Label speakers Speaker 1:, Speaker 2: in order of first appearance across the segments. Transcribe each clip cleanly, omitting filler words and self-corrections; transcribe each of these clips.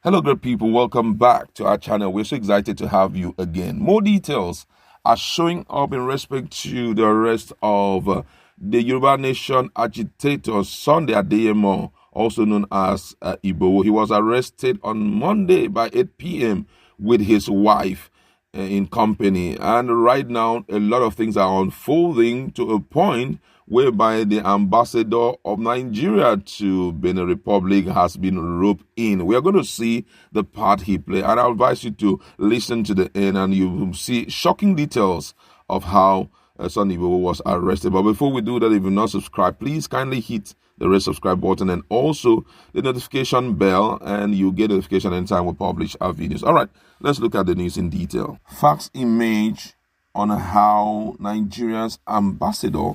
Speaker 1: Hello, great people. Welcome back to our channel. We're so excited to have you again. More details are showing up in respect to the arrest of the Yoruba Nation agitator Sunday Adeyemo, also known as Igboho. He was arrested on Monday by 8 p.m. with his wife in company. And right now, a lot of things are unfolding to a point whereby the ambassador of Nigeria to Benin Republic has been roped in. We are going to see the part he played, and I advise you to listen to the end, and you will see shocking details of how Sunday Igboho was arrested. But before we do that, if you're not subscribed, please kindly hit the red subscribe button and also the notification bell, and you get notification anytime we publish our videos. All right, let's look at the news in detail. Facts emerge on how Nigeria's ambassador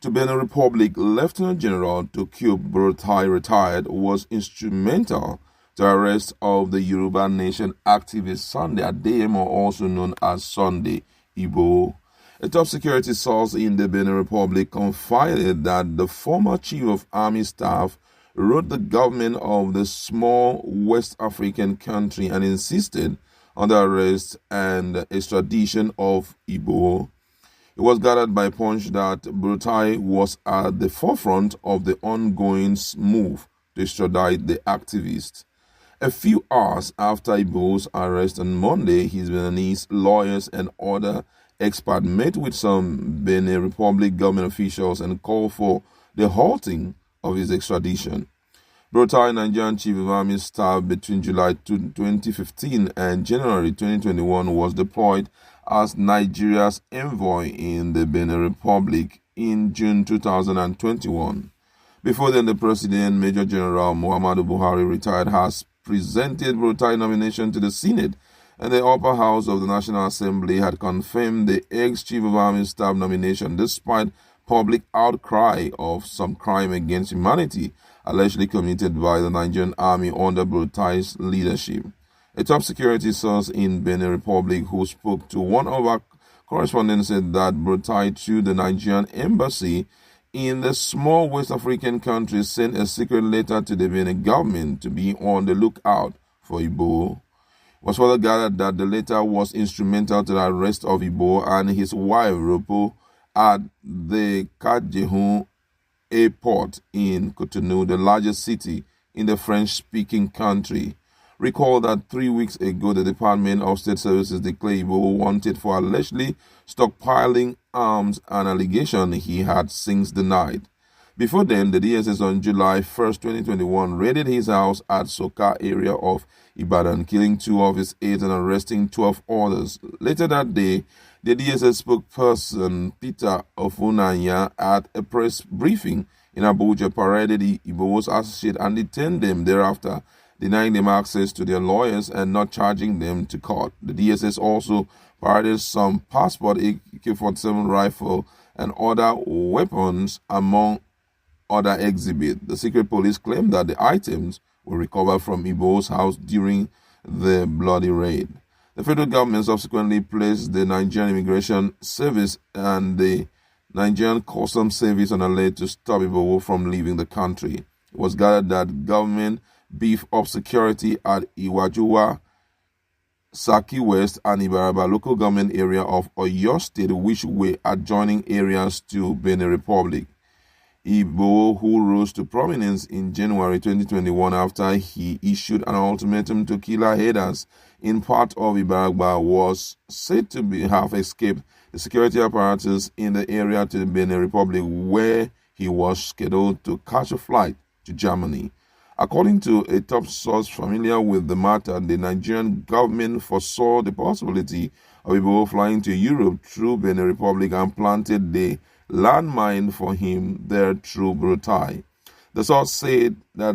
Speaker 1: to Benin Republic, Lieutenant General Tokyo Buratai, retired, was instrumental to the arrest of the Yoruba Nation activist Sunday Adeyemo, also known as Sunday Igboho. A top security source in the Benin Republic confided that the former chief of army staff wrote the government of the small West African country and insisted on the arrest and extradition of Igboho. It was gathered by Punch that Buratai was at the forefront of the ongoing move to extradite the activist. A few hours after Igboho's arrest on Monday, his Beninese lawyers and other experts met with some Benin Republic government officials and called for the halting of his extradition. Buratai, Nigerian chief of army staff between July 2015 and January 2021, was deployed as Nigeria's envoy in the Benin Republic in June 2021. Before then, the President, Major General Muhammadu Buhari, retired, has presented Buratai nomination to the Senate, and the upper house of the National Assembly had confirmed the ex-chief of army staff nomination despite public outcry of some crime against humanity allegedly committed by the Nigerian army under Buratai's leadership. A top security source in Benin Republic who spoke to one of our correspondents said that Buratai, through the Nigerian embassy in the small West African country, sent a secret letter to the Benin government to be on the lookout for Igboho. It was further gathered that the letter was instrumental to the arrest of Igboho and his wife Ropo at the Kajehun airport in Cotonou, the largest city in the French-speaking country. Recall that 3 weeks ago, the Department of State Services declared Igboho wanted for allegedly stockpiling arms, an allegation he had since denied. Before then, the DSS on July 1st, 2021, raided his house at Soka area of Ibadan, killing 2 of his aides and arresting 12 others. Later that day, the DSS spokesperson Peter Ofunanya at a press briefing in Abuja paraded Igboho's associate and detained them thereafter, denying them access to their lawyers and not charging them to court. The DSS also paraded some passport, AK-47 rifle, and other weapons among other exhibits. The secret police claimed that the items were recovered from Igboho's house during the bloody raid. The federal government subsequently placed the Nigerian Immigration Service and the Nigerian Customs Service on alert to stop Igboho from leaving the country. It was gathered that government beef up security at Iwajuwa, Saki West, and Ibaraba local government area of Oyo State, which were adjoining areas to Benin Republic. Igboho, who rose to prominence in January 2021 after he issued an ultimatum to killer headers in part of Ibaraba, was said to have escaped the security apparatus in the area to the Benin Republic, where he was scheduled to catch a flight to Germany. According to a top source familiar with the matter, the Nigerian government foresaw the possibility of Igboho flying to Europe through Benin Republic and planted the landmine for him there through Buratai. The source said that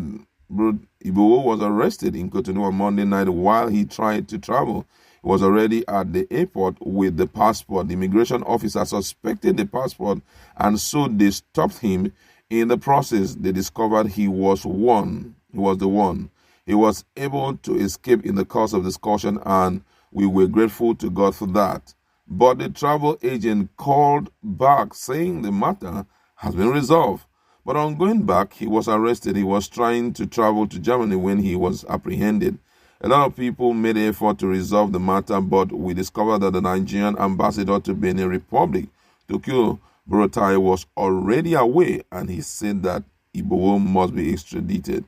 Speaker 1: Igboho was arrested in Cotonou on Monday night while he tried to travel. He was already at the airport with the passport. The immigration officer suspected the passport, and so they stopped him. In the process, they discovered he was the one. He was able to escape in the course of discussion, and we were grateful to God for that. But the travel agent called back saying the matter has been resolved. But on going back, he was arrested. He was trying to travel to Germany when he was apprehended. A lot of people made an effort to resolve the matter, but we discovered that the Nigerian ambassador to Benin Republic, Tokyo Buratai, was already away, and he said that Igboho must be extradited.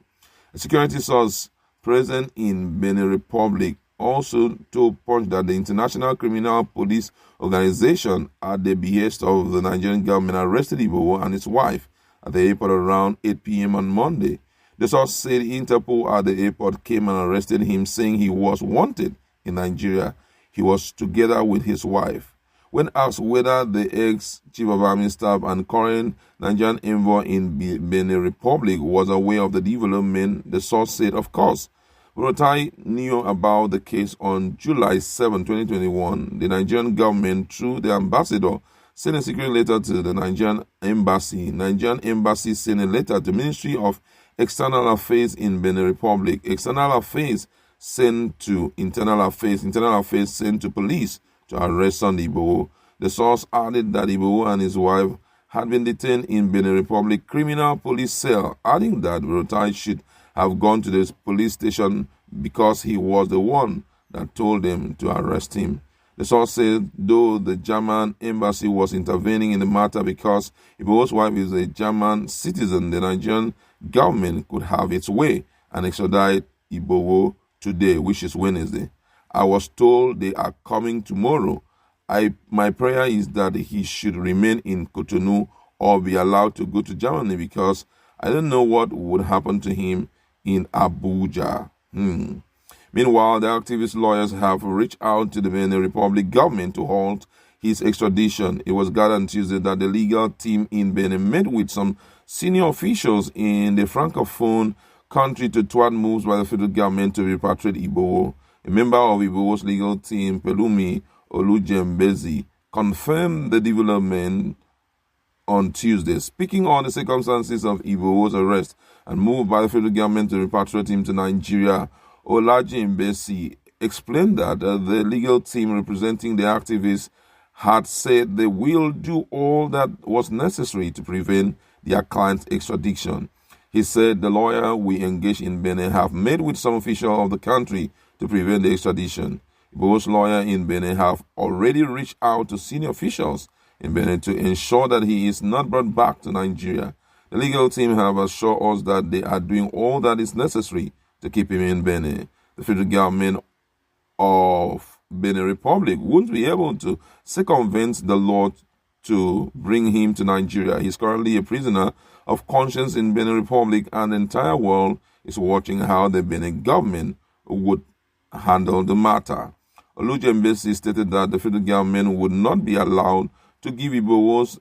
Speaker 1: A security source present in Benin Republic also told Punch that the International Criminal Police Organization, at the behest of the Nigerian government, arrested Igboho and his wife at the airport around 8 p.m. on Monday. The source said Interpol at the airport came and arrested him, saying he was wanted in Nigeria. He was together with his wife. When asked whether the ex-chief of army staff and current Nigerian envoy in Benin Republic was aware of the development, the source said, of course. Buratai knew about the case on July 7, 2021. The Nigerian government, through the ambassador, sent a secret letter to the Nigerian embassy. Nigerian embassy sent a letter to Ministry of External Affairs in Benin Republic. External Affairs sent to Internal Affairs. Internal Affairs sent to police to arrest Sunday Igboho. The source added that Igboho and his wife had been detained in Benin Republic Criminal Police Cell, adding that Buratai should have gone to the police station because he was the one that told them to arrest him. The source said, though the German embassy was intervening in the matter because Igboho's wife is a German citizen, the Nigerian government could have its way and extradite Igboho today, which is Wednesday. I was told they are coming tomorrow. My prayer is that he should remain in Cotonou or be allowed to go to Germany because I don't know what would happen to him in Abuja. Meanwhile, the activist lawyers have reached out to the Benin Republic government to halt his extradition. It was gathered on Tuesday that the legal team in Benin met with some senior officials in the Francophone country to thwart moves by the federal government to repatriate Igboho. A member of Igboho's legal team, Pelumi Olujembezi, confirmed the development on Tuesday. Speaking on the circumstances of Igboho's arrest and move by the federal government to repatriate him to Nigeria, Olujembezi explained that the legal team representing the activists had said they will do all that was necessary to prevent their client's extradition. He said the lawyer we engaged in Benin have met with some officials of the country to prevent the extradition. Igboho's lawyer in Benin have already reached out to senior officials in Benin to ensure that he is not brought back to Nigeria. The legal team have assured us that they are doing all that is necessary to keep him in Benin. The federal government of Benin Republic won't be able to circumvent the law to bring him to Nigeria. He's currently a prisoner of conscience in Benin Republic, and the entire world is watching how the Benin government would handle the matter. Olujembesi stated that the federal government would not be allowed to give Igboho's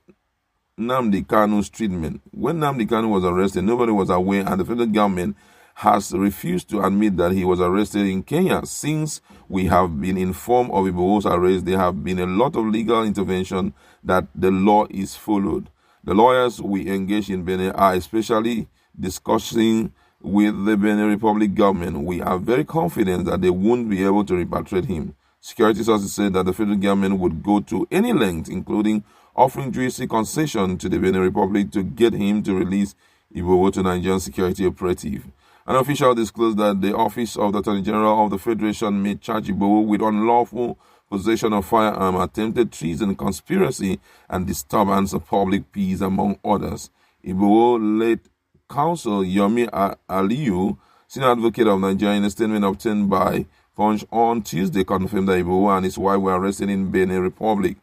Speaker 1: Nnamdi Kanu's treatment. When Nnamdi Kanu was arrested, nobody was aware, and the federal government has refused to admit that he was arrested in Kenya. Since we have been informed of Igboho's arrest, there have been a lot of legal intervention that the law is followed. The lawyers we engage in Benin are especially discussing with the Benin Republic government. We are very confident that they won't be able to repatriate him. Security sources said that the federal government would go to any length, including offering jurisdiction concession to the Benin Republic to get him to release Igboho to Nigerian security operative. An official disclosed that the Office of the Attorney General of the Federation may charge Igboho with unlawful possession of firearm, attempted treason, conspiracy, and disturbance of public peace, among others. Igboho late counsel Yomi Aliyu, senior advocate of Nigeria, in a statement obtained by Punch on Tuesday, confirmed that Igboho and his wife were arrested in Benin Republic.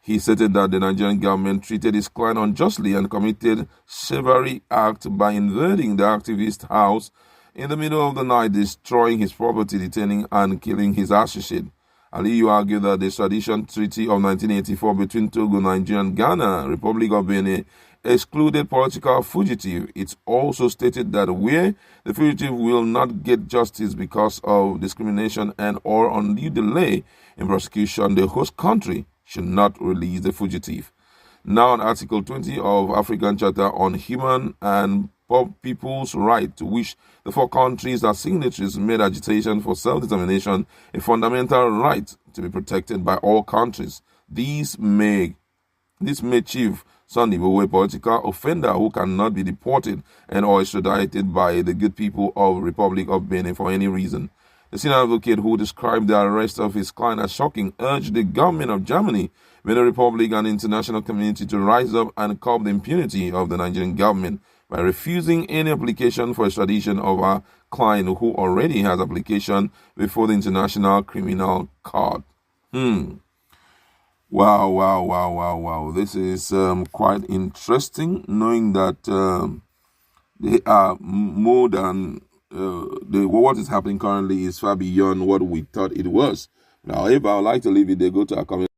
Speaker 1: He stated that the Nigerian government treated his client unjustly and committed chivalry act by invading the activist's house in the middle of the night, destroying his property, detaining and killing his associate. Aliyu argued that the extradition treaty of 1984 between Togo, Nigeria, and Ghana, Republic of Benin, excluded political fugitive. It also stated that where the fugitive will not get justice because of discrimination and or undue delay in prosecution, the host country should not release the fugitive. Now, on Article 20 of African Charter on Human and People's Right, to which the four countries are signatories, made agitation for self-determination a fundamental right to be protected by all countries. This may Chief Sunday Igboho, a political offender who cannot be deported and or extradited by the good people of Republic of Benin for any reason. The senior advocate, who described the arrest of his client as shocking, urged the government of Germany, Benin Republic, and the international community to rise up and curb the impunity of the Nigerian government by refusing any application for extradition of our client, who already has application before the International Criminal Court. Wow. This is quite interesting, knowing that they are more than what is happening currently is far beyond what we thought it was. However, I would like to leave it there. Go to our comment.